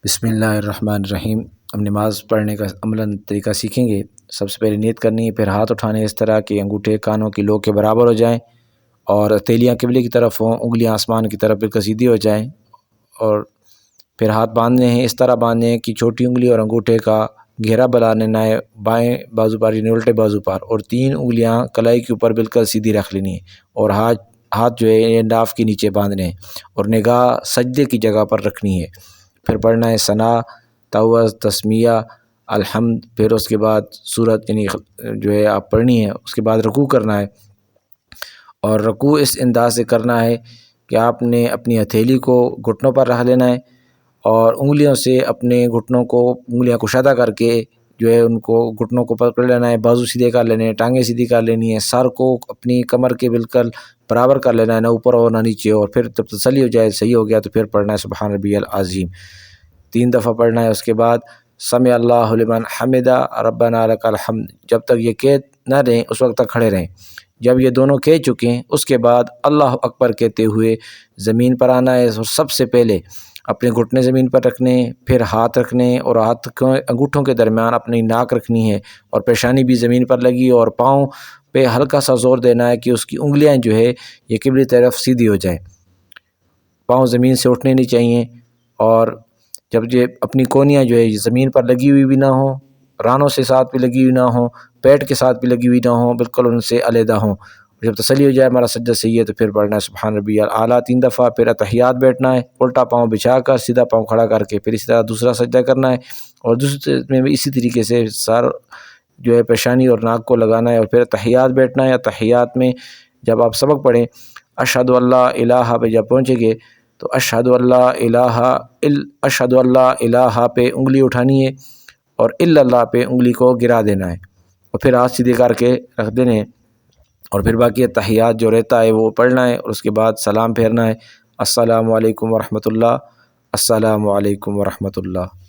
بسم اللہ الرحمن الرحیم۔ ہم نماز پڑھنے کا عملاً طریقہ سیکھیں گے۔ سب سے پہلے نیت کرنی ہے، پھر ہاتھ اٹھانے اس طرح کہ انگوٹھے کانوں کی لو کے برابر ہو جائیں اور تیلیاں قبلے کی طرف ہوں، انگلیاں آسمان کی طرف بالکل سیدھی ہو جائیں، اور پھر ہاتھ باندھنے ہیں، اس طرح باندھنے ہیں کہ چھوٹی انگلی اور انگوٹھے کا گھیرا بنانا ہے بائیں بازو پر یعنی الٹے بازو پر، اور 3 انگلیاں کلائی کے اوپر بالکل سیدھی رکھ لینی ہے، اور ہاتھ جو ہے یہ ناف کے نیچے باندھنے ہیں اور نگاہ سجدے کی جگہ پر رکھنی ہے۔ پھر پڑھنا ہے ثنا، تعوذ، تسمیہ، الحمد، پھر اس کے بعد سورت یعنی جو ہے آپ پڑھنی ہے۔ اس کے بعد رکوع کرنا ہے، اور رکوع اس انداز سے کرنا ہے کہ آپ نے اپنی ہتھیلی کو گھٹنوں پر رکھ لینا ہے اور انگلیوں سے اپنے گھٹنوں کو انگلیاں کشادہ کر کے جو ہے ان کو گھٹنوں کو پکڑ لینا ہے، بازو سیدھے کر لینے ہیں، ٹانگیں سیدھی کر لینی ہے، سر کو اپنی کمر کے بالکل برابر کر لینا ہے، نہ اوپر اور نہ نیچے، اور پھر جب تسلی ہو جائے صحیح ہو گیا تو پھر پڑھنا ہے سبحان ربی العظیم 3 دفعہ پڑھنا ہے۔ اس کے بعد سمع اللہ لمن حمدہ ربنا لک الحمد، جب تک یہ کہہ نہ رہیں اس وقت تک کھڑے رہیں۔ جب یہ دونوں کہہ چکے ہیں اس کے بعد اللہ اکبر کہتے ہوئے زمین پر آنا ہے، اور سب سے پہلے اپنے گھٹنے زمین پر رکھنے، پھر ہاتھ رکھنے اور ہاتھ انگوٹھوں کے درمیان اپنی ناک رکھنی ہے، اور پیشانی بھی زمین پر لگی، اور پاؤں پہ ہلکا سا زور دینا ہے کہ اس کی انگلیاں جو ہے یہ قبلے طرف سیدھی ہو جائیں، پاؤں زمین سے اٹھنے نہیں چاہیے، اور جب یہ اپنی کونیاں جو ہے یہ زمین پر لگی ہوئی بھی نہ ہوں، رانوں سے ساتھ بھی لگی ہوئی نہ ہوں، پیٹ کے ساتھ بھی لگی ہوئی نہ ہوں، بالکل ان سے علیحدہ ہوں۔ جب تسلی ہو جائے ہمارا سجدہ صحیح ہے تو پھر پڑھنا ہے سبحان ربی الاعلیٰ 3 دفعہ، پھر اتحیات بیٹھنا ہے، الٹا پاؤں بچھا کر سیدھا پاؤں کھڑا کر کے، پھر اسی طرح دوسرا سجدہ کرنا ہے، اور دوسرے میں بھی اسی طریقے سے سر جو ہے پیشانی اور ناک کو لگانا ہے، اور پھر اتحیات بیٹھنا ہے۔ اتحیات میں جب آپ سبق پڑھیں اشہد اللہ الہ پہ جب پہنچیں گے تو اشہد اللہ الہ پہ انگلی اٹھانی ہے، اور الا اللہ پہ انگلی کو گرا دینا ہے، اور پھر ہاتھ سیدھے کر کے رکھ دینے ہیں، اور پھر باقی تحیات جو رہتا ہے وہ پڑھنا ہے، اور اس کے بعد سلام پھیرنا ہے، السلام علیکم ورحمۃ اللہ، السلام علیکم ورحمۃ اللہ۔